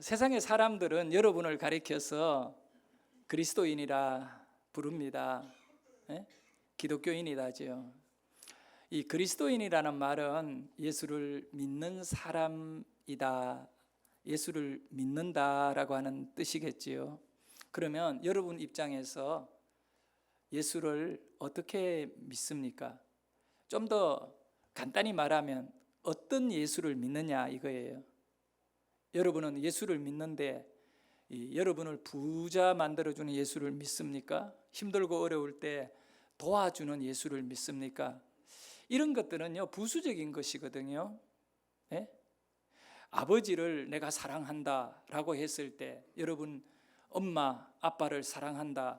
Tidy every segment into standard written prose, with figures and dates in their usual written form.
세상의 사람들은 여러분을 가리켜서 그리스도인이라 부릅니다. 예? 기독교인이다지요. 이 그리스도인이라는 말은 예수를 믿는 사람이다, 예수를 믿는다라고 하는 뜻이겠지요. 그러면 여러분 입장에서 예수를 어떻게 믿습니까? 좀 더 간단히 말하면 어떤 예수를 믿느냐 이거예요. 여러분은 예수를 믿는데 여러분을 부자 만들어주는 예수를 믿습니까? 힘들고 어려울 때 도와주는 예수를 믿습니까? 이런 것들은요 부수적인 것이거든요. 네? 아버지를 내가 사랑한다 라고 했을 때 여러분 엄마 아빠를 사랑한다,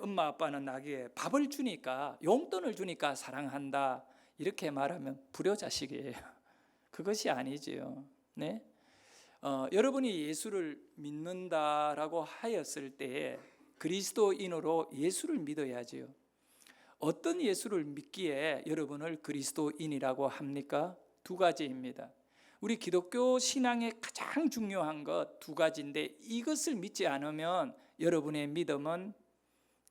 엄마 아빠는 나에게 밥을 주니까 용돈을 주니까 사랑한다 이렇게 말하면 불효자식이에요. 그것이 아니지요. 네? 여러분이 예수를 믿는다라고 하였을 때에 그리스도인으로 예수를 믿어야지요. 어떤 예수를 믿기에 여러분을 그리스도인이라고 합니까? 두 가지입니다. 우리 기독교 신앙의 가장 중요한 것 두 가지인데 이것을 믿지 않으면 여러분의 믿음은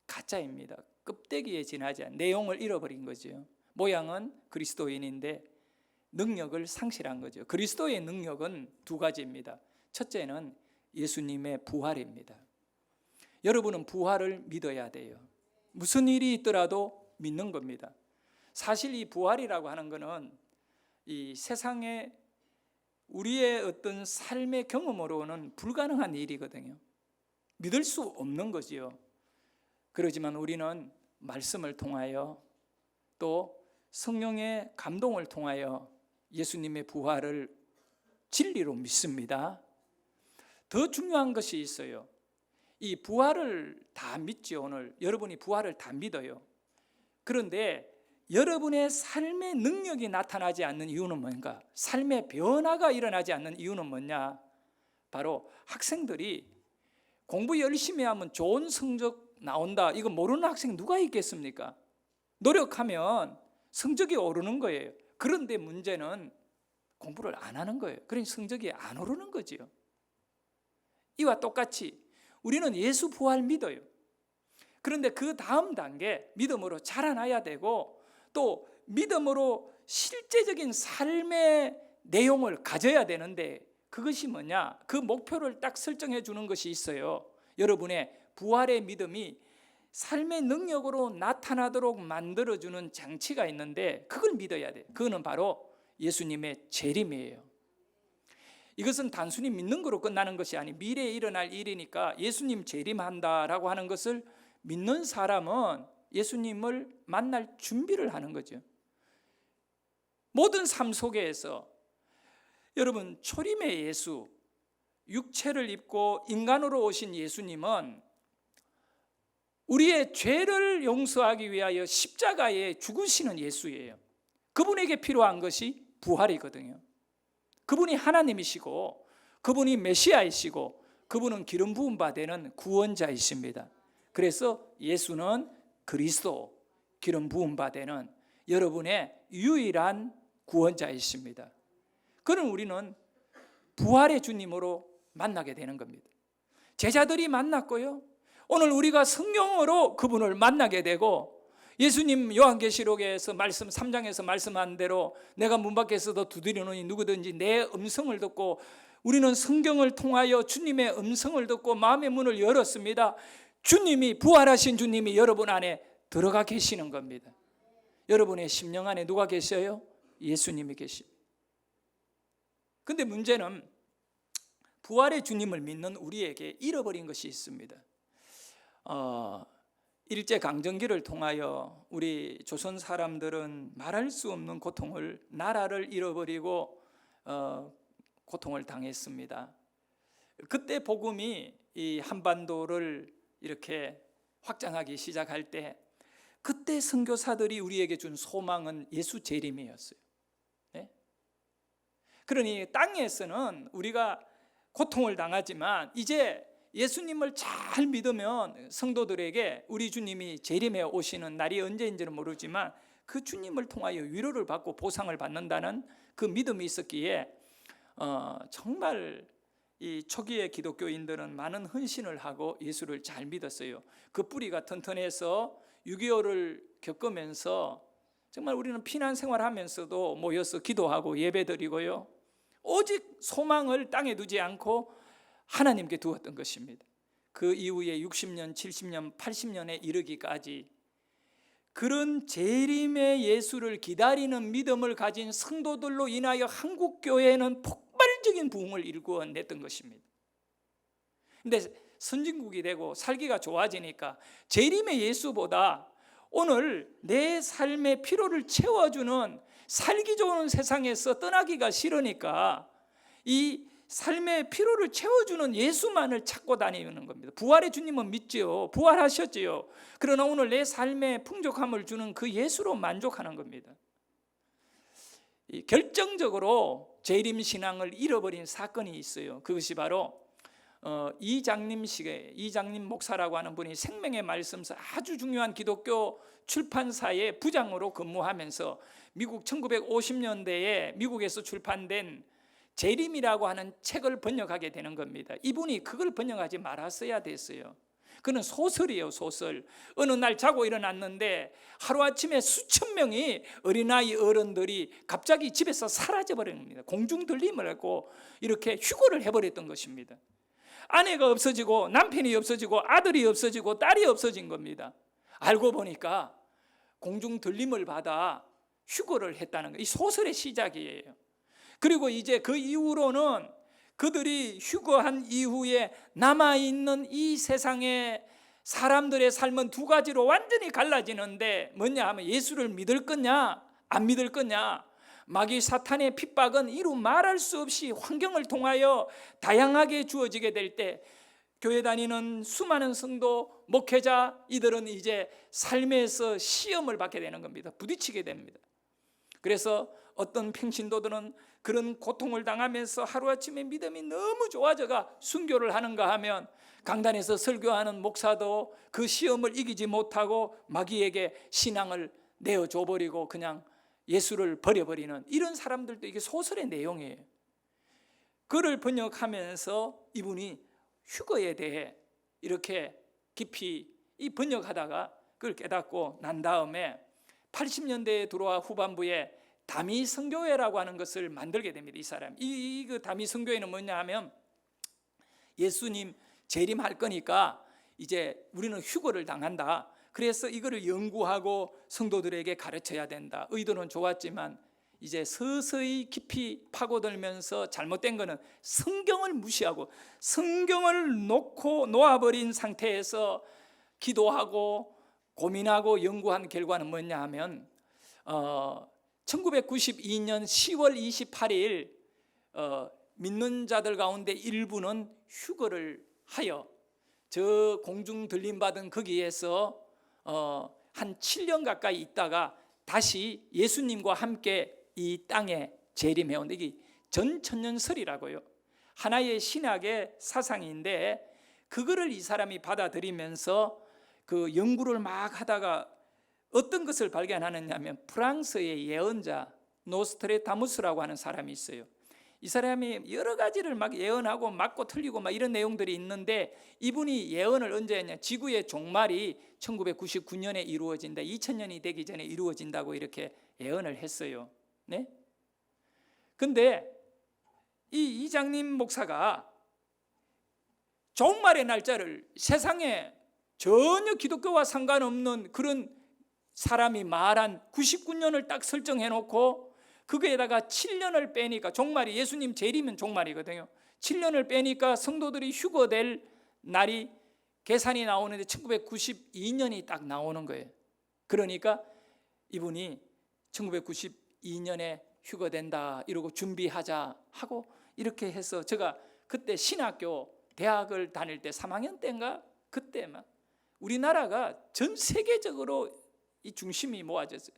가짜입니다. 껍데기에 지나지 않은 내용을 잃어버린 거죠. 모양은 그리스도인인데 능력을 상실한 거죠. 그리스도의 능력은 두 가지입니다. 첫째는 예수님의 부활입니다. 여러분은 부활을 믿어야 돼요. 무슨 일이 있더라도 믿는 겁니다. 사실 이 부활이라고 하는 것은 이 세상에 우리의 어떤 삶의 경험으로는 불가능한 일이거든요. 믿을 수 없는 거지요. 그러지만 우리는 말씀을 통하여 또 성령의 감동을 통하여 예수님의 부활을 진리로 믿습니다. 더 중요한 것이 있어요. 이 부활을 다 믿죠. 오늘 여러분이 부활을 다 믿어요. 그런데 여러분의 삶의 능력이 나타나지 않는 이유는 뭔가? 삶의 변화가 일어나지 않는 이유는 뭐냐? 바로 학생들이 공부 열심히 하면 좋은 성적 나온다, 이거 모르는 학생 누가 있겠습니까? 노력하면 성적이 오르는 거예요. 그런데 문제는 공부를 안 하는 거예요. 그러니 성적이 안 오르는 거지요. 이와 똑같이 우리는 예수 부활 믿어요. 그런데 그 다음 단계 믿음으로 자라나야 되고 또 믿음으로 실제적인 삶의 내용을 가져야 되는데 그것이 뭐냐? 그 목표를 딱 설정해 주는 것이 있어요. 여러분의 부활의 믿음이 삶의 능력으로 나타나도록 만들어주는 장치가 있는데 그걸 믿어야 돼요. 그거는 바로 예수님의 재림이에요. 이것은 단순히 믿는 거로 끝나는 것이 아니 미래에 일어날 일이니까 예수님 재림한다라고 하는 것을 믿는 사람은 예수님을 만날 준비를 하는 거죠. 모든 삶 속에서 여러분 초림의 예수, 육체를 입고 인간으로 오신 예수님은 우리의 죄를 용서하기 위하여 십자가에 죽으시는 예수예요. 그분에게 필요한 것이 부활이거든요. 그분이 하나님이시고 그분이 메시아이시고 그분은 기름 부음 받는 구원자이십니다. 그래서 예수는 그리스도, 기름 부음 받는 여러분의 유일한 구원자이십니다. 그는 우리는 부활의 주님으로 만나게 되는 겁니다. 제자들이 만났고요. 오늘 우리가 성령으로 그분을 만나게 되고 예수님 요한계시록에서 말씀 3장에서 말씀한 대로 내가 문 밖에서도 두드리노니 누구든지 내 음성을 듣고 우리는 성경을 통하여 주님의 음성을 듣고 마음의 문을 열었습니다. 주님이 부활하신 주님이 여러분 안에 들어가 계시는 겁니다. 여러분의 심령 안에 누가 계셔요? 예수님이 계십니다. 근데 문제는 부활의 주님을 믿는 우리에게 잃어버린 것이 있습니다. 일제강점기를 통하여 우리 조선 사람들은 말할 수 없는 고통을, 나라를 잃어버리고 고통을 당했습니다. 그때 복음이 이 한반도를 이렇게 확장하기 시작할 때 그때 선교사들이 우리에게 준 소망은 예수 재림이었어요. 네? 그러니 땅에서는 우리가 고통을 당하지만 이제 예수님을 잘 믿으면 성도들에게 우리 주님이 재림해 오시는 날이 언제인지는 모르지만 그 주님을 통하여 위로를 받고 보상을 받는다는 그 믿음이 있었기에 정말 이 초기의 기독교인들은 많은 헌신을 하고 예수를 잘 믿었어요. 그 뿌리가 튼튼해서 6.25를 겪으면서 정말 우리는 피난 생활하면서도 모여서 기도하고 예배드리고요, 오직 소망을 땅에 두지 않고 하나님께 두었던 것입니다. 그 이후에 60년, 70년, 80년에 이르기까지 그런 재림의 예수를 기다리는 믿음을 가진 성도들로 인하여 한국 교회는 폭발적인 부흥을 일궈냈던 것입니다. 근데 선진국이 되고 살기가 좋아지니까 재림의 예수보다 오늘 내 삶의 피로를 채워주는 살기 좋은 세상에서 떠나기가 싫으니까 이 삶의 피로를 채워주는 예수만을 찾고 다니는 겁니다. 부활의 주님은 믿지요. 부활하셨지요. 그러나 오늘 내 삶에 풍족함을 주는 그 예수로 만족하는 겁니다. 결정적으로 재림 신앙을 잃어버린 사건이 있어요. 그것이 바로 이장림 목사라고 하는 분이 생명의 말씀서 아주 중요한 기독교 출판사의 부장으로 근무하면서 미국 1950년대에 미국에서 출판된 재림이라고 하는 책을 번역하게 되는 겁니다. 이분이 그걸 번역하지 말았어야 됐어요. 그는 소설이에요, 소설. 어느 날 자고 일어났는데 하루아침에 수천 명이 어린아이 어른들이 갑자기 집에서 사라져버린 겁니다. 공중들림을 하고 이렇게 휴거를 해버렸던 것입니다. 아내가 없어지고 남편이 없어지고 아들이 없어지고 딸이 없어진 겁니다. 알고 보니까 공중들림을 받아 휴거를 했다는 거예요. 이 소설의 시작이에요. 그리고 이제 그 이후로는 그들이 휴거한 이후에 남아있는 이 세상의 사람들의 삶은 두 가지로 완전히 갈라지는데 뭐냐 하면 예수를 믿을 거냐 안 믿을 거냐. 마귀 사탄의 핍박은 이루 말할 수 없이 환경을 통하여 다양하게 주어지게 될 때 교회 다니는 수많은 성도, 목회자 이들은 이제 삶에서 시험을 받게 되는 겁니다. 부딪히게 됩니다. 그래서 어떤 평신도들은 그런 고통을 당하면서 하루아침에 믿음이 너무 좋아져가 순교를 하는가 하면 강단에서 설교하는 목사도 그 시험을 이기지 못하고 마귀에게 신앙을 내어줘버리고 그냥 예수를 버려버리는 이런 사람들도 이게 소설의 내용이에요. 그를 번역하면서 이분이 휴거에 대해 이렇게 깊이 이 번역하다가 그걸 깨닫고 난 다음에 80년대에 들어와 후반부에 다미 선교회라고 하는 것을 만들게 됩니다. 이 사람. 그 다미 선교회는 뭐냐 하면 예수님 재림할 거니까 이제 우리는 휴거를 당한다. 그래서 이거를 연구하고 성도들에게 가르쳐야 된다. 의도는 좋았지만 이제 서서히 깊이 파고들면서 잘못된 거는 성경을 무시하고 성경을 놓아버린 상태에서 기도하고 고민하고 연구한 결과는 뭐냐 하면 1992년 10월 28일 믿는 자들 가운데 일부는 휴거를 하여 저 공중 들림 받은 거기에서 한 7년 가까이 있다가 다시 예수님과 함께 이 땅에 재림해 온 이게 전천년설이라고요. 하나의 신학의 사상인데 그거를 이 사람이 받아들이면서 그 연구를 막 하다가 어떤 것을 발견하느냐면 프랑스의 예언자 노스트레다무스라고 하는 사람이 있어요. 이 사람이 여러 가지를 막 예언하고 맞고 틀리고 막 이런 내용들이 있는데 이분이 예언을 언제 했냐? 지구의 종말이 1999년에 이루어진다. 2000년이 되기 전에 이루어진다고 이렇게 예언을 했어요. 네? 근데 이 이장림 목사가 종말의 날짜를 세상에 전혀 기독교와 상관없는 그런 사람이 말한 99년을 딱 설정해 놓고 거기에다가 7년을 빼니까 종말이 예수님 재림은 종말이거든요. 7년을 빼니까 성도들이 휴거될 날이 계산이 나오는데 1992년이 딱 나오는 거예요. 그러니까 이분이 1992년에 휴거된다 이러고 준비하자 하고 이렇게 해서 제가 그때 신학교 대학을 다닐 때 3학년 때인가 그때 막 우리나라가 전 세계적으로 이 중심이 모아졌어요.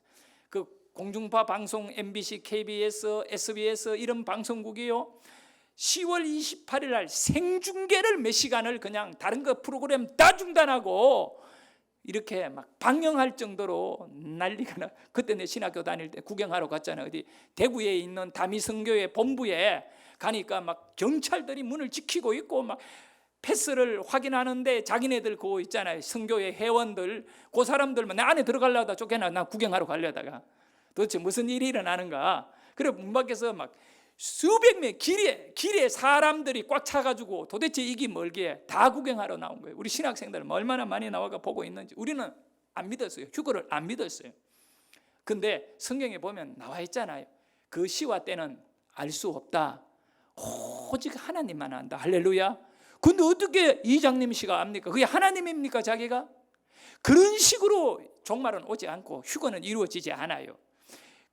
그 공중파 방송 MBC, KBS, SBS 이런 방송국이요 10월 28일 날 생중계를 몇 시간을 그냥 다른 거 프로그램 다 중단하고 이렇게 막 방영할 정도로 난리가 나. 그때 내 신학교 다닐 때 구경하러 갔잖아요. 어디 대구에 있는 다미성교회 본부에 가니까 막 경찰들이 문을 지키고 있고 막 패스를 확인하는데 자기네들 그거 있잖아요. 선교회 회원들 그 사람들만 내 안에 들어가려다 쫓겨나. 나 구경하러 가려다가 도대체 무슨 일이 일어나는가. 그래 문 밖에서 막 수백 명 길에 사람들이 꽉 차가지고 도대체 이게 뭘기에 다 구경하러 나온 거예요. 우리 신학생들은 얼마나 많이 나와가 보고 있는지 우리는 안 믿었어요. 휴거를 안 믿었어요. 근데 성경에 보면 나와 있잖아요. 그 시와 때는 알 수 없다. 오직 하나님만 안다. 할렐루야. 근데 어떻게 이장님 씨가 압니까? 그게 하나님입니까 자기가? 그런 식으로 종말은 오지 않고 휴거는 이루어지지 않아요.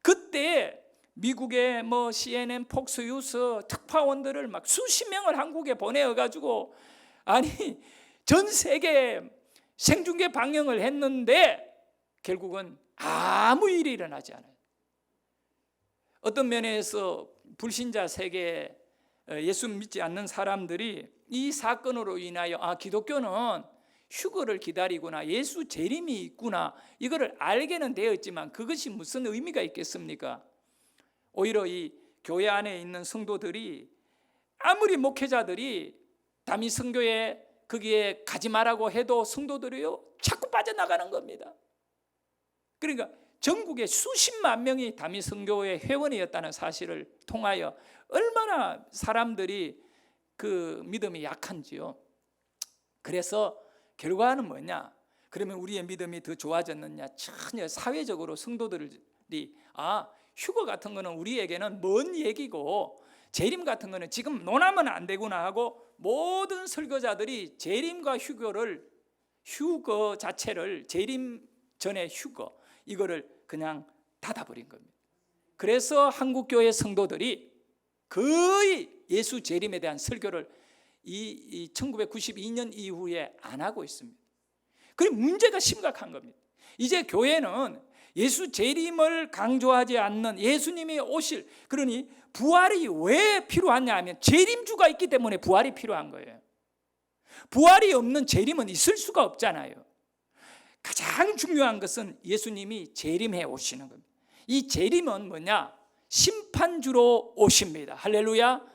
그때 미국의 뭐 CNN, 폭스뉴스 특파원들을 막 수십 명을 한국에 보내어가지고 아니 전 세계 생중계 방영을 했는데 결국은 아무 일이 일어나지 않아요. 어떤 면에서 불신자 세계 예수 믿지 않는 사람들이 이 사건으로 인하여 기독교는 휴거를 기다리구나, 예수 재림이 있구나, 이거를 알게는 되었지만 그것이 무슨 의미가 있겠습니까? 오히려 이 교회 안에 있는 성도들이 아무리 목회자들이 담임 선교에 거기에 가지 말라고 해도 성도들이요 자꾸 빠져나가는 겁니다. 그러니까 전국에 수십만 명이 담임 선교회 회원이었다는 사실을 통하여 얼마나 사람들이 그 믿음이 약한지요. 그래서 결과는 뭐냐? 그러면 우리의 믿음이 더 좋아졌느냐? 전혀 사회적으로 성도들이 휴거 같은 거는 우리에게는 먼 얘기고 재림 같은 거는 지금 논하면 안 되구나 하고 모든 설교자들이 재림과 휴거 자체를 재림 전에 휴거 이거를 그냥 닫아버린 겁니다. 그래서 한국교회 성도들이 거의 예수 재림에 대한 설교를 이 1992년 이후에 안 하고 있습니다. 그리고 문제가 심각한 겁니다. 이제 교회는 예수 재림을 강조하지 않는 예수님이 오실, 그러니 부활이 왜 필요하냐 하면 재림주가 있기 때문에 부활이 필요한 거예요. 부활이 없는 재림은 있을 수가 없잖아요. 가장 중요한 것은 예수님이 재림해 오시는 겁니다. 이 재림은 뭐냐? 심판주로 오십니다. 할렐루야.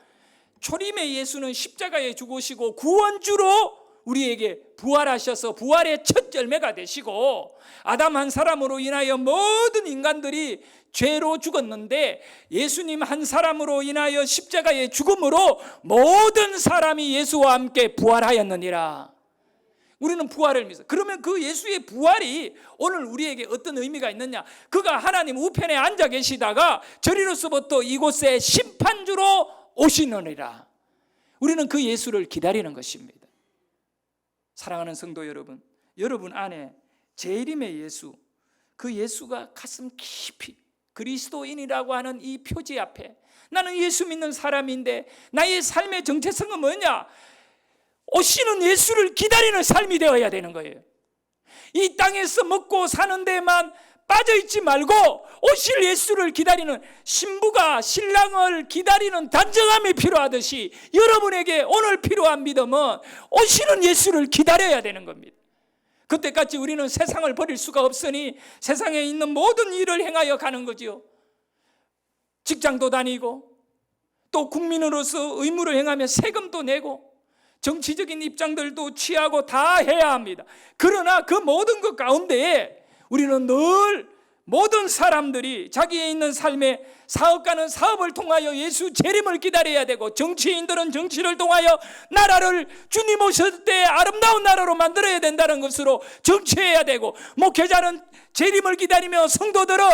초림의 예수는 십자가에 죽으시고 구원주로 우리에게 부활하셔서 부활의 첫 열매가 되시고 아담 한 사람으로 인하여 모든 인간들이 죄로 죽었는데 예수님 한 사람으로 인하여 십자가의 죽음으로 모든 사람이 예수와 함께 부활하였느니라. 우리는 부활을 믿어. 그러면 그 예수의 부활이 오늘 우리에게 어떤 의미가 있느냐? 그가 하나님 우편에 앉아 계시다가 저리로서부터 이곳에 심판주로 오시느니라. 우리는 그 예수를 기다리는 것입니다. 사랑하는 성도 여러분, 여러분 안에 재림의 예수, 그 예수가 가슴 깊이 그리스도인이라고 하는 이 표지 앞에 나는 예수 믿는 사람인데 나의 삶의 정체성은 뭐냐? 오시는 예수를 기다리는 삶이 되어야 되는 거예요. 이 땅에서 먹고 사는 데만 빠져있지 말고 오실 예수를 기다리는, 신부가 신랑을 기다리는 단정함이 필요하듯이 여러분에게 오늘 필요한 믿음은 오시는 예수를 기다려야 되는 겁니다. 그때까지 우리는 세상을 버릴 수가 없으니 세상에 있는 모든 일을 행하여 가는 거지요. 직장도 다니고 또 국민으로서 의무를 행하며 세금도 내고 정치적인 입장들도 취하고 다 해야 합니다. 그러나 그 모든 것 가운데에 우리는 늘 모든 사람들이 자기의 있는 삶에 사업가는 사업을 통하여 예수 재림을 기다려야 되고 정치인들은 정치를 통하여 나라를 주님 오실 때 아름다운 나라로 만들어야 된다는 것으로 정치해야 되고 목회자는 재림을 기다리며 성도들은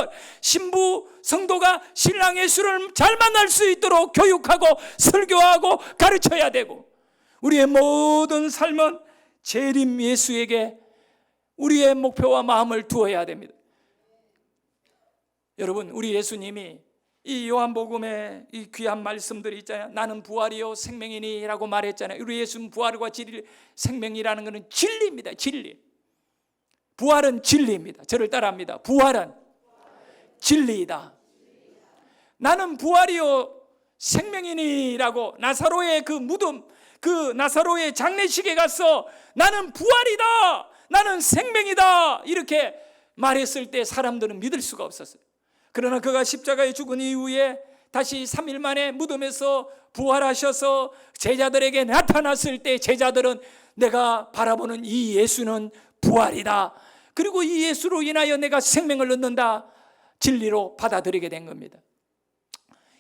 신부 성도가 신랑 예수를 잘 만날 수 있도록 교육하고 설교하고 가르쳐야 되고 우리의 모든 삶은 재림 예수에게 우리의 목표와 마음을 두어야 됩니다. 여러분, 우리 예수님이 이 요한복음에 이 귀한 말씀들이 있잖아요. 나는 부활이요 생명이니 라고 말했잖아요. 우리 예수님 부활과 진리, 생명이라는 것은 진리입니다. 진리. 부활은 진리입니다. 저를 따라합니다. 부활은 진리이다. 나는 부활이요 생명이니 라고 나사로의 그 무덤, 그 나사로의 장례식에 가서 나는 부활이다, 나는 생명이다 이렇게 말했을 때 사람들은 믿을 수가 없었어요. 그러나 그가 십자가에 죽은 이후에 다시 3일 만에 무덤에서 부활하셔서 제자들에게 나타났을 때 제자들은 내가 바라보는 이 예수는 부활이다, 그리고 이 예수로 인하여 내가 생명을 얻는다, 진리로 받아들이게 된 겁니다.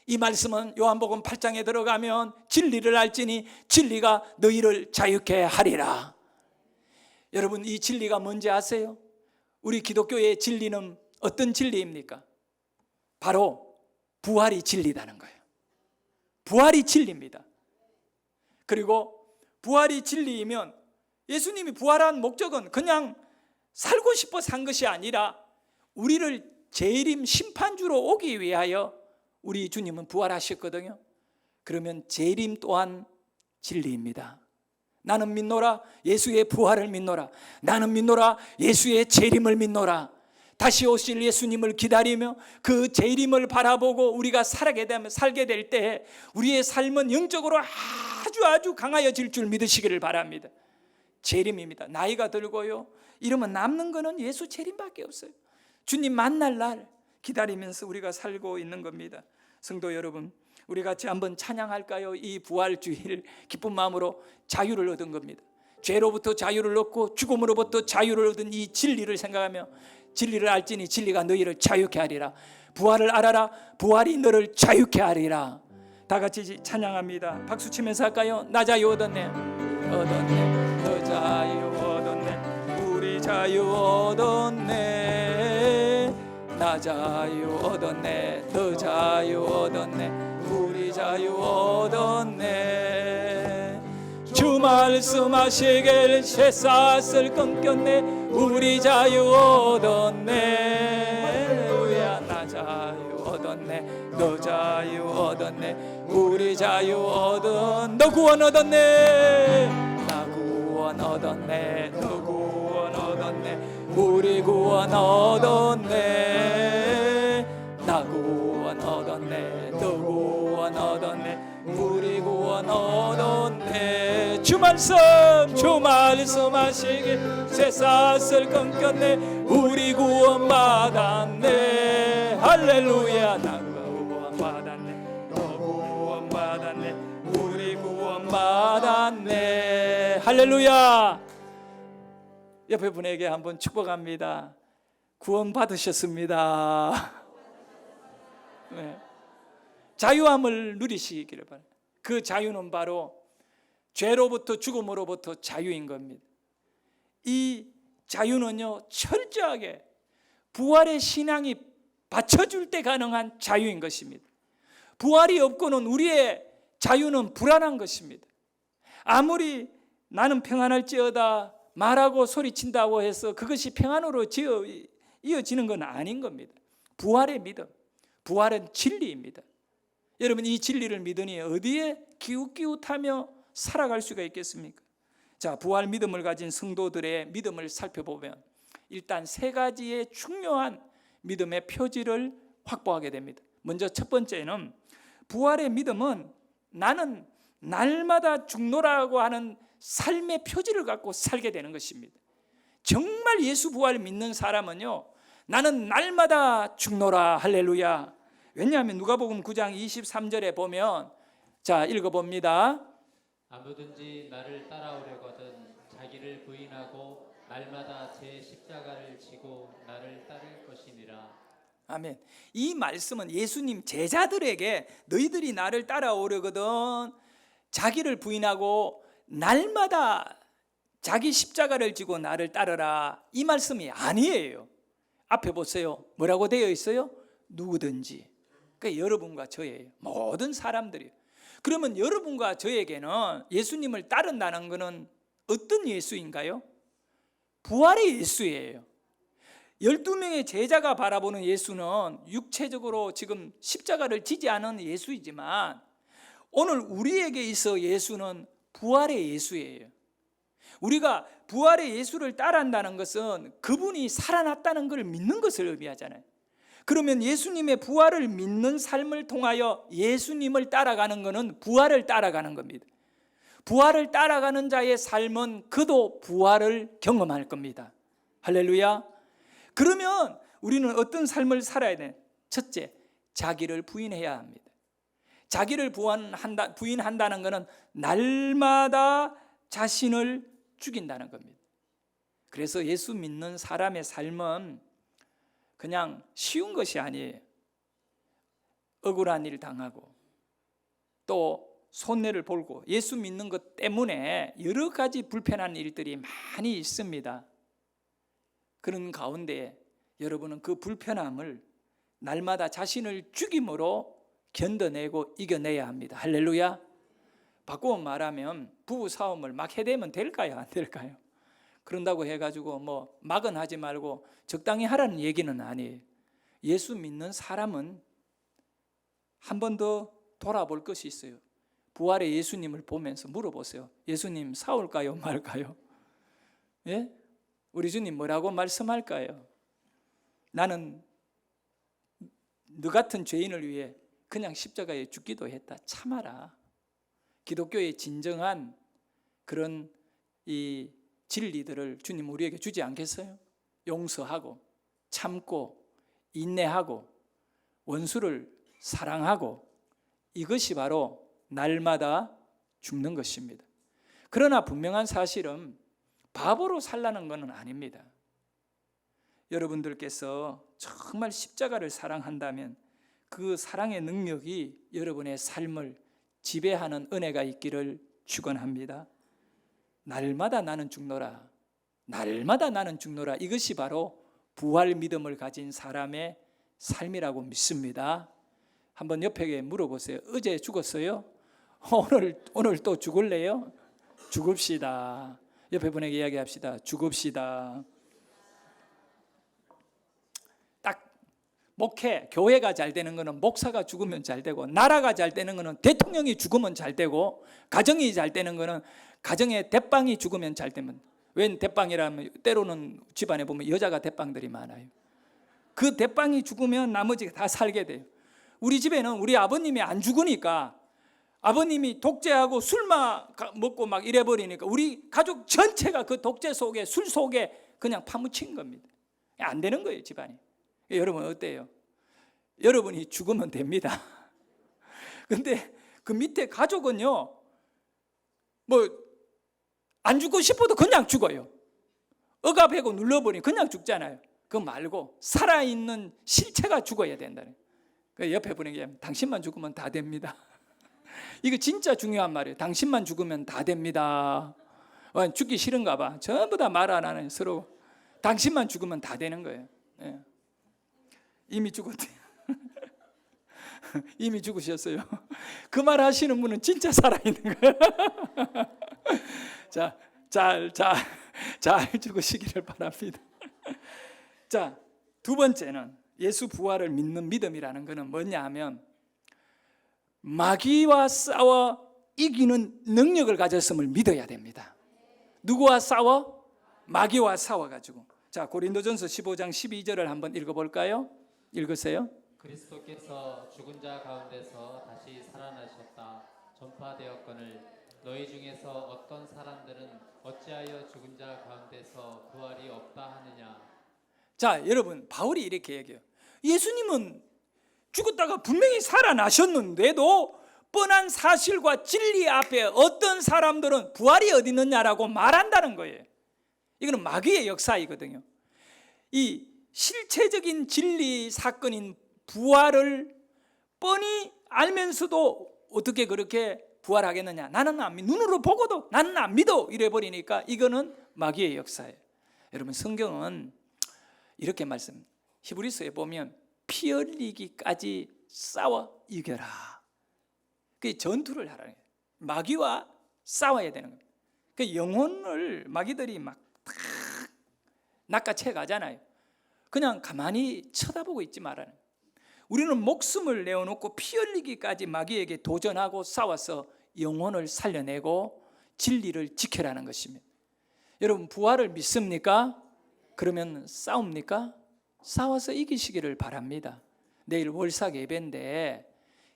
이 말씀은 요한복음 8장에 들어가면 진리를 알지니 진리가 너희를 자유케 하리라. 여러분, 이 진리가 뭔지 아세요? 우리 기독교의 진리는 어떤 진리입니까? 바로 부활이 진리다는 거예요. 부활이 진리입니다. 그리고 부활이 진리이면 예수님이 부활한 목적은 그냥 살고 싶어 산 것이 아니라 우리를 재림 심판주로 오기 위하여 우리 주님은 부활하셨거든요. 그러면 재림 또한 진리입니다. 나는 믿노라 예수의 부활을 믿노라, 나는 믿노라 예수의 재림을 믿노라. 다시 오실 예수님을 기다리며 그 재림을 바라보고 우리가 살게 될 때 우리의 삶은 영적으로 아주 강하여질 줄 믿으시기를 바랍니다. 재림입니다. 나이가 들고요, 이러면 남는 거는 예수 재림밖에 없어요. 주님 만날 날 기다리면서 우리가 살고 있는 겁니다. 성도 여러분, 우리 같이 한번 찬양할까요? 이 부활주일 기쁜 마음으로 자유를 얻은 겁니다. 죄로부터 자유를 얻고 죽음으로부터 자유를 얻은 이 진리를 생각하며 진리를 알지니 진리가 너희를 자유케 하리라. 부활을 알아라, 부활이 너를 자유케 하리라. 다 같이 찬양합니다. 박수 치면서 할까요? 나 자유 얻었네, 얻었네, 너 자유 얻었네, 우리 자유 얻었네. 나 자유 얻었네, 너 자유 얻었네, 우리 자유 얻었네. 주 말씀하시길 쇠사슬 끊겼네, 우리 자유 얻었네. 할렐루야. 나 자유 얻었네, 너 자유 얻었네, 우리 자유 얻었네. 너 구원 얻었네, 나 구원 얻었네, 너 구원 얻었네, 우리 구원 얻었네. 나 구원 얻었네, 너 구원 얻었네, 우리 구원 얻었네. 주 말씀하시길 쇠사슬 끊겼네, 우리 구원 받았네. 할렐루야. 나 구원 받았네, 너 구원 받았네, 우리 구원 받았네. 할렐루야. 옆에 분에게 한번 축복합니다. 구원 받으셨습니다. 네. 자유함을 누리시기를 바랍니다. 그 자유는 바로 죄로부터 죽음으로부터 자유인 겁니다. 이 자유는요, 철저하게 부활의 신앙이 받쳐줄 때 가능한 자유인 것입니다. 부활이 없고는 우리의 자유는 불안한 것입니다. 아무리 나는 평안할지어다 말하고 소리친다고 해서 그것이 평안으로 이어지는 건 아닌 겁니다. 부활의 믿음, 부활은 진리입니다. 여러분, 이 진리를 믿으니 어디에 기웃기웃하며 살아갈 수가 있겠습니까? 자, 부활 믿음을 가진 성도들의 믿음을 살펴보면 일단 세 가지의 중요한 믿음의 표지를 확보하게 됩니다. 먼저 첫 번째는 부활의 믿음은 나는 날마다 죽노라고 하는 삶의 표지를 갖고 살게 되는 것입니다. 정말 예수 부활을 믿는 사람은요, 나는 날마다 죽노라. 할렐루야. 왜냐하면 누가복음 9장 23절에 보면, 자, 읽어봅니다. 아무든지 나를 따라오려거든 자기를 부인하고 날마다 제 십자가를 지고 나를 따를 것이니라. 아멘. 이 말씀은 예수님 제자들에게 너희들이 나를 따라오려거든 자기를 부인하고 날마다 자기 십자가를 지고 나를 따르라, 이 말씀이 아니에요. 앞에 보세요. 뭐라고 되어 있어요? 누구든지. 그러니까 여러분과 저예요. 모든 사람들이요. 그러면 여러분과 저에게는 예수님을 따른다는 것은 어떤 예수인가요? 부활의 예수예요. 12명의 제자가 바라보는 예수는 육체적으로 지금 십자가를 지지 않은 예수이지만 오늘 우리에게 있어 예수는 부활의 예수예요. 우리가 부활의 예수를 따라한다는 것은 그분이 살아났다는 걸 믿는 것을 의미하잖아요. 그러면 예수님의 부활을 믿는 삶을 통하여 예수님을 따라가는 것은 부활을 따라가는 겁니다. 부활을 따라가는 자의 삶은 그도 부활을 경험할 겁니다. 할렐루야. 그러면 우리는 어떤 삶을 살아야 되나요? 첫째, 자기를 부인해야 합니다. 자기를 부인한다는 것은 날마다 자신을 죽인다는 겁니다. 그래서 예수 믿는 사람의 삶은 그냥 쉬운 것이 아니에요. 억울한 일 당하고 또 손해를 볼고 예수 믿는 것 때문에 여러 가지 불편한 일들이 많이 있습니다. 그런 가운데 여러분은 그 불편함을 날마다 자신을 죽임으로 견뎌내고 이겨내야 합니다. 할렐루야. 바꾸어 말하면 부부 싸움을 막 해대면 될까요? 안 될까요? 그런다고 해가지고 뭐 막은 하지 말고 적당히 하라는 얘기는 아니에요. 예수 믿는 사람은 한 번 더 돌아볼 것이 있어요. 부활의 예수님을 보면서 물어보세요. 예수님 싸울까요? 말까요? 예? 우리 주님 뭐라고 말씀할까요? 나는 너 같은 죄인을 위해 그냥 십자가에 죽기도 했다. 참아라. 기독교의 진정한 그런 이 진리들을 주님 우리에게 주지 않겠어요? 용서하고 참고 인내하고 원수를 사랑하고 이것이 바로 날마다 죽는 것입니다. 그러나 분명한 사실은 바보로 살라는 것은 아닙니다. 여러분들께서 정말 십자가를 사랑한다면 그 사랑의 능력이 여러분의 삶을 지배하는 은혜가 있기를 축원합니다. 날마다 나는 죽노라. 날마다 나는 죽노라. 이것이 바로 부활 믿음을 가진 사람의 삶이라고 믿습니다. 한번 옆에 물어보세요. 어제 죽었어요? 오늘 또 죽을래요? 죽읍시다. 옆에 분에게 이야기합시다. 죽읍시다. 딱 목회, 교회가 잘 되는 것은 목사가 죽으면 잘 되고, 나라가 잘 되는 것은 대통령이 죽으면 잘 되고, 가정이 잘 되는 것은 가정의 대빵이 죽으면 잘 되면. 웬 대빵이라면 때로는 집안에 보면 여자가 대빵들이 많아요. 그 대빵이 죽으면 나머지가 다 살게 돼요. 우리 집에는 우리 아버님이 안 죽으니까, 아버님이 독재하고 술만 먹고 막 이래버리니까 우리 가족 전체가 그 독재 속에, 술 속에 그냥 파묻힌 겁니다. 안 되는 거예요, 집안이. 여러분 어때요? 여러분이 죽으면 됩니다. 근데 그 밑에 가족은요, 뭐 안 죽고 싶어도 그냥 죽어요. 억압하고 눌러버리면 그냥 죽잖아요. 그거 말고 살아있는 실체가 죽어야 된다는. 그 옆에 분에게 당신만 죽으면 다 됩니다. 이거 진짜 중요한 말이에요. 당신만 죽으면 다 됩니다. 죽기 싫은가 봐. 전부 다 말 안 하는 서로. 당신만 죽으면 다 되는 거예요. 예. 이미 죽었대요. 이미 죽으셨어요. 그 말 하시는 분은 진짜 살아있는 거예요. 자, 잘 죽으시기를 바랍니다. 자, 두 번째는 예수 부활을 믿는 믿음이라는 것은 뭐냐 하면 마귀와 싸워 이기는 능력을 가졌음을 믿어야 됩니다. 누구와 싸워? 마귀와 싸워가지고. 자, 고린도전서 15장 12절을 한번 읽어볼까요? 읽으세요. 그리스도께서 죽은 자 가운데서 다시 살아나셨다 전파되었거늘 너희 중에서 어떤 사람들은 어찌하여 죽은 자 가운데서 부활이 없다 하느냐. 자, 여러분, 바울이 이렇게 얘기해요. 예수님은 죽었다가 분명히 살아나셨는데도 뻔한 사실과 진리 앞에 어떤 사람들은 부활이 어디 있느냐라고 말한다는 거예요. 이거는 마귀의 역사이거든요. 이 실체적인 진리 사건인 부활을 뻔히 알면서도 어떻게 그렇게 부활하겠느냐. 나는 안 믿어. 눈으로 보고도 나는 안 믿어. 이래버리니까 이거는 마귀의 역사예요. 여러분, 성경은 이렇게 말씀, 히브리서에 보면 피 흘리기까지 싸워 이겨라. 그게 전투를 하라는 거예요. 마귀와 싸워야 되는 거예요. 그 영혼을 마귀들이 막 낚아채 가잖아요. 그냥 가만히 쳐다보고 있지 말라는 거예요. 우리는 목숨을 내어놓고 피 흘리기까지 마귀에게 도전하고 싸워서 영혼을 살려내고 진리를 지켜라는 것입니다. 여러분, 부활을 믿습니까? 그러면 싸웁니까? 싸워서 이기시기를 바랍니다. 내일 월삭 예배인데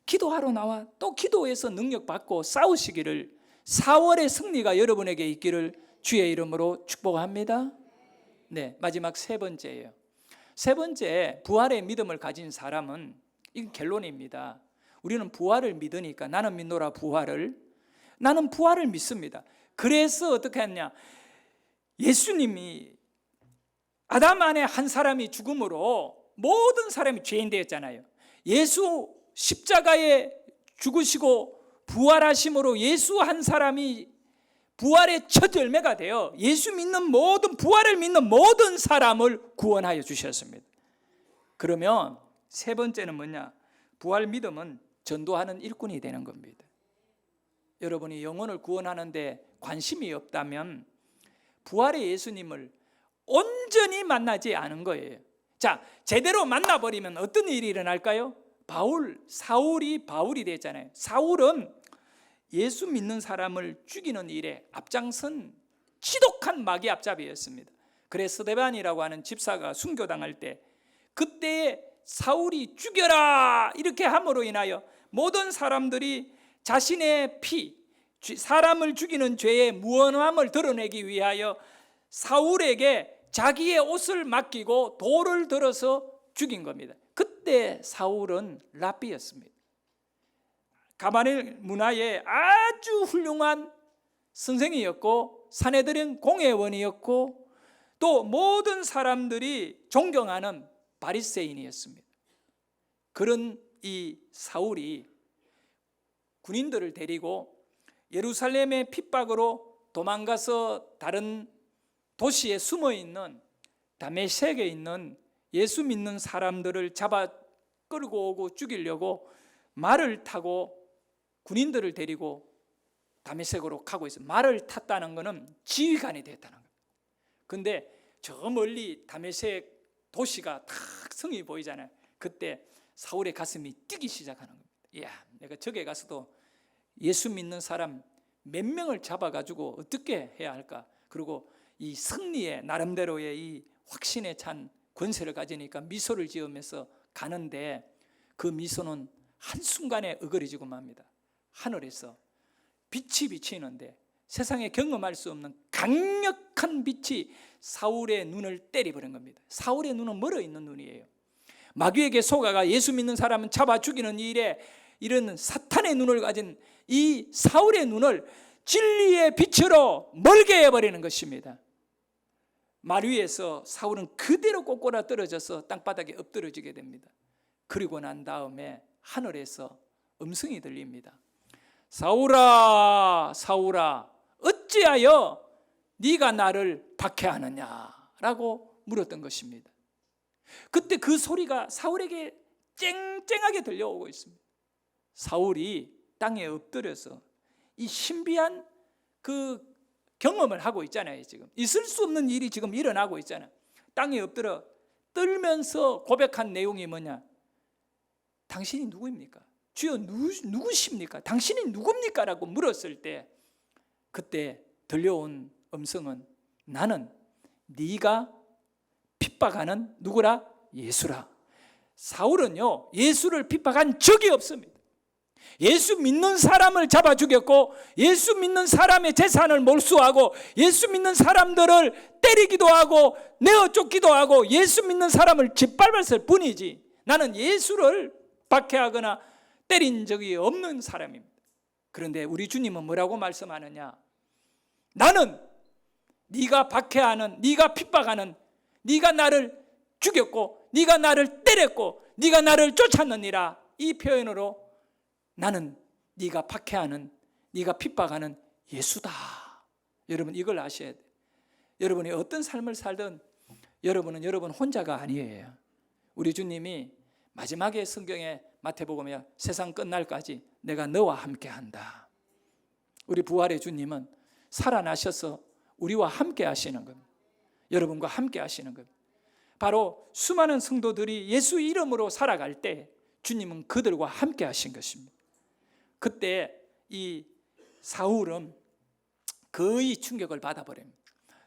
기도하러 나와 또 기도해서 능력 받고 싸우시기를, 4월의 승리가 여러분에게 있기를 주의 이름으로 축복합니다. 네, 마지막 세 번째예요. 세 번째, 부활의 믿음을 가진 사람은, 이건 결론입니다. 우리는 부활을 믿으니까 나는 믿노라 부활을. 나는 부활을 믿습니다. 그래서 어떻게 했냐? 예수님이 아담 안에 한 사람이 죽음으로 모든 사람이 죄인 되었잖아요. 예수 십자가에 죽으시고 부활하심으로 예수 한 사람이 부활의 첫 열매가 되어 예수 믿는 모든, 부활을 믿는 모든 사람을 구원하여 주셨습니다. 그러면 세 번째는 뭐냐? 부활 믿음은 전도하는 일꾼이 되는 겁니다. 여러분이 영혼을 구원하는데 관심이 없다면 부활의 예수님을 온전히 만나지 않은 거예요. 자, 제대로 만나버리면 어떤 일이 일어날까요? 사울이 바울이 됐잖아요. 사울은 예수 믿는 사람을 죽이는 일에 앞장선 지독한 마귀 앞잡이였습니다. 그래서 스데반이라고 하는 집사가 순교당할 때 그때 사울이 죽여라 이렇게 함으로 인하여 모든 사람들이 자신의 사람을 죽이는 죄의 무언함을 드러내기 위하여 사울에게 자기의 옷을 맡기고 돌을 들어서 죽인 겁니다. 그때 사울은 랍비였습니다. 가바넬 문화의 아주 훌륭한 선생이었고 산헤드린 공회원이었고 또 모든 사람들이 존경하는 바리새인이었습니다. 그런 이 사울이 군인들을 데리고 예루살렘의 핍박으로 도망가서 다른 도시에 숨어있는 다메섹에 있는 예수 믿는 사람들을 잡아 끌고 오고 죽이려고 말을 타고 군인들을 데리고 다메섹으로 가고 있어요. 말을 탔다는 것은 지휘관이 됐다는 거예요. 근데 저 멀리 다메섹 도시가 탁 성이 보이잖아요. 그때 사울의 가슴이 뛰기 시작하는 겁니다. 이야, 내가 저기 가서도 예수 믿는 사람 몇 명을 잡아가지고 어떻게 해야 할까? 그리고 이 승리의 나름대로의 이 확신에 찬 권세를 가지니까 미소를 지으면서 가는데 그 미소는 한순간에 어그러지고 맙니다. 하늘에서 빛이 비치는데 세상에 경험할 수 없는 강력한 빛이 사울의 눈을 때려버린 겁니다. 사울의 눈은 멀어있는 눈이에요. 마귀에게 속아가 예수 믿는 사람은 잡아 죽이는 일에 이런 사탄의 눈을 가진 이 사울의 눈을 진리의 빛으로 멀게 해버리는 것입니다. 말 위에서 사울은 그대로 꼬꼬라 떨어져서 땅바닥에 엎드러지게 됩니다. 그리고 난 다음에 하늘에서 음성이 들립니다. 사울아, 사울아, 어찌하여 네가 나를 박해하느냐라고 물었던 것입니다. 그때 그 소리가 사울에게 쨍쨍하게 들려오고 있습니다. 사울이 땅에 엎드려서 이 신비한 그 경험을 하고 있잖아요. 지금 있을 수 없는 일이 지금 일어나고 있잖아요. 땅에 엎드려 떨면서 고백한 내용이 뭐냐? 당신이 누구입니까? 주여 누구십니까? 당신이 누굽니까? 라고 물었을 때 그때 들려온 음성은 나는 네가 핍박하는 누구라? 예수라. 사울은요 예수를 핍박한 적이 없습니다. 예수 믿는 사람을 잡아 죽였고 예수 믿는 사람의 재산을 몰수하고 예수 믿는 사람들을 때리기도 하고 내어 쫓기도 하고 예수 믿는 사람을 짓밟았을 뿐이지 나는 예수를 박해하거나 때린 적이 없는 사람입니다. 그런데 우리 주님은 뭐라고 말씀하느냐? 나는 네가 박해하는, 네가 핍박하는, 네가 나를 죽였고 네가 나를 때렸고 네가 나를 쫓았느니라. 이 표현으로 나는 네가 박해하는, 네가 핍박하는 예수다. 여러분 이걸 아셔야 돼요. 여러분이 어떤 삶을 살든 여러분은 여러분 혼자가 아니에요. 우리 주님이 마지막에 성경에 마태복음에 세상 끝날까지 내가 너와 함께한다. 우리 부활의 주님은 살아나셔서 우리와 함께 하시는 겁니다. 여러분과 함께 하시는 겁니다. 바로 수많은 성도들이 예수 이름으로 살아갈 때 주님은 그들과 함께 하신 것입니다. 그때 이 사울은 거의 충격을 받아버립니다.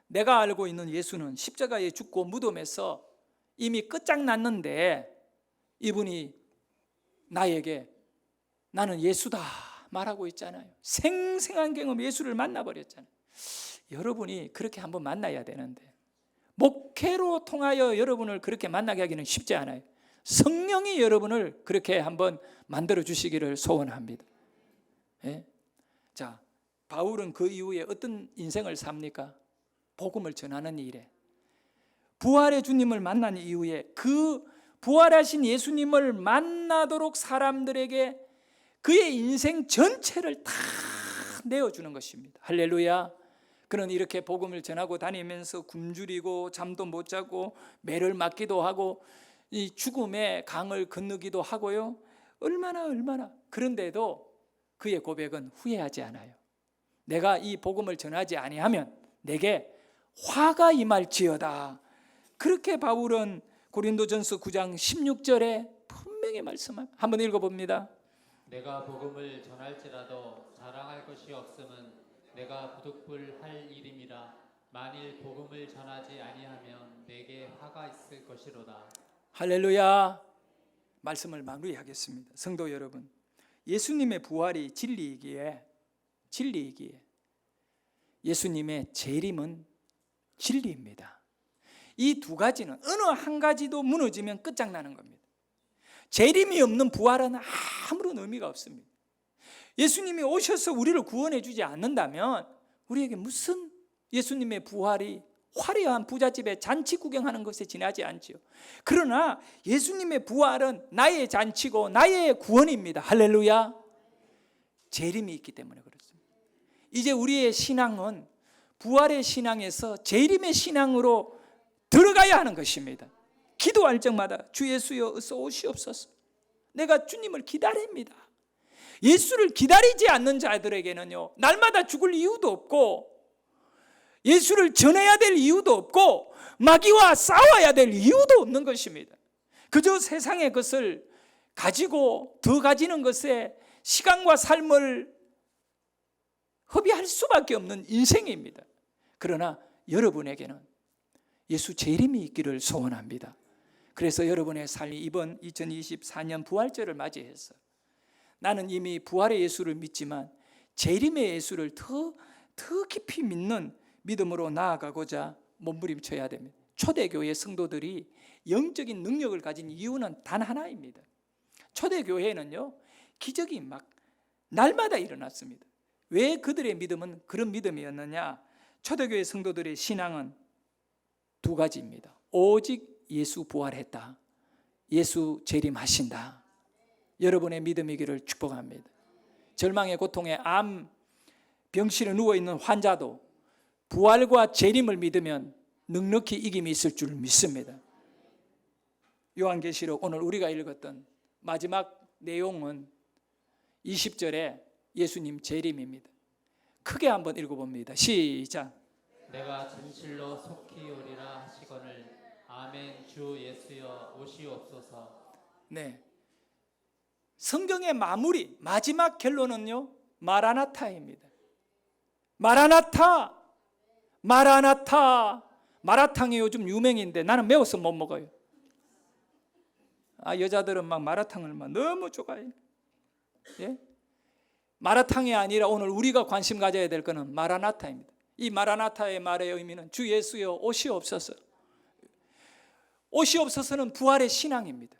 내가 알고 있는 예수는 십자가에 죽고 무덤에서 이미 끝장났는데 이분이 나에게 나는 예수다 말하고 있잖아요. 생생한 경험 예수를 만나버렸잖아요. 여러분이 그렇게 한번 만나야 되는데 목회로 통하여 여러분을 그렇게 만나게 하기는 쉽지 않아요. 성령이 여러분을 그렇게 한번 만들어 주시기를 소원합니다. 예? 자, 바울은 그 이후에 어떤 인생을 삽니까? 복음을 전하는 일에, 부활의 주님을 만난 이후에 그 부활하신 예수님을 만나도록 사람들에게 그의 인생 전체를 다 내어주는 것입니다. 할렐루야. 그는 이렇게 복음을 전하고 다니면서 굶주리고 잠도 못 자고 매를 맞기도 하고 이 죽음의 강을 건너기도 하고요. 얼마나 그런데도 그의 고백은 후회하지 않아요. 내가 이 복음을 전하지 아니하면 내게 화가 임할지어다. 그렇게 바울은 고린도전서 9장 16절에 분명히 말씀합니다. 한번 읽어봅니다. 내가 복음을 전할지라도 자랑할 것이 없음은 내가 부득불할 일임이라. 만일 복음을 전하지 아니하면 내게 화가 있을 것이로다. 할렐루야. 말씀을 마무리하겠습니다. 성도 여러분, 예수님의 부활이 진리이기에 예수님의 재림은 진리입니다. 이 두 가지는 어느 한 가지도 무너지면 끝장나는 겁니다. 재림이 없는 부활은 아무런 의미가 없습니다. 예수님이 오셔서 우리를 구원해 주지 않는다면 우리에게 무슨 예수님의 부활이 화려한 부잣집에 잔치 구경하는 것에 지나지 않지요. 그러나 예수님의 부활은 나의 잔치고 나의 구원입니다. 할렐루야. 재림이 있기 때문에 그렇습니다. 이제 우리의 신앙은 부활의 신앙에서 재림의 신앙으로 들어가야 하는 것입니다. 기도할 적마다 주 예수여 어서 오시옵소서. 내가 주님을 기다립니다. 예수를 기다리지 않는 자들에게는요, 날마다 죽을 이유도 없고 예수를 전해야 될 이유도 없고 마귀와 싸워야 될 이유도 없는 것입니다. 그저 세상의 것을 가지고 더 가지는 것에 시간과 삶을 허비할 수밖에 없는 인생입니다. 그러나 여러분에게는 예수 재림이 있기를 소원합니다. 그래서 여러분의 삶이 이번 2024년 부활절을 맞이해서 나는 이미 부활의 예수를 믿지만 재림의 예수를 더 깊이 믿는 믿음으로 나아가고자 몸부림쳐야 됩니다. 초대교회 성도들이 영적인 능력을 가진 이유는 단 하나입니다. 초대교회는요, 기적이 막 날마다 일어났습니다. 왜 그들의 믿음은 그런 믿음이었느냐? 초대교회 성도들의 신앙은 두 가지입니다. 오직 예수 부활했다. 예수 재림하신다. 여러분의 믿음이기를 축복합니다. 절망의 고통에 암 병실에 누워있는 환자도 부활과 재림을 믿으면 넉넉히 이김이 있을 줄 믿습니다. 요한계시록 오늘 우리가 읽었던 마지막 내용은 20절에 예수님 재림입니다. 크게 한번 읽어봅니다. 시작. 내가 진실로 속히 오리라 하시거늘 아멘. 주 예수여 오시옵소서. 네, 성경의 마무리 마지막 결론은요, 마라나타입니다. 마라나타. 마라탕이 요즘 유명인데 나는 매워서 못 먹어요. 여자들은 막 마라탕을 막 너무 좋아해요. 예? 마라탕이 아니라 오늘 우리가 관심 가져야 될 것은 마라나타입니다. 이 마라나타의 말의 의미는 주 예수여 오시옵소서. 오시옵소서는 부활의 신앙입니다.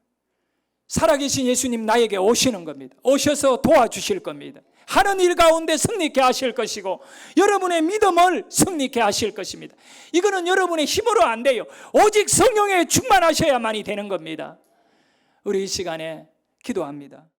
살아계신 예수님 나에게 오시는 겁니다. 오셔서 도와주실 겁니다. 하는 일 가운데 승리케 하실 것이고 여러분의 믿음을 승리케 하실 것입니다. 이거는 여러분의 힘으로 안 돼요. 오직 성령에 충만하셔야만이 되는 겁니다. 우리 이 시간에 기도합니다.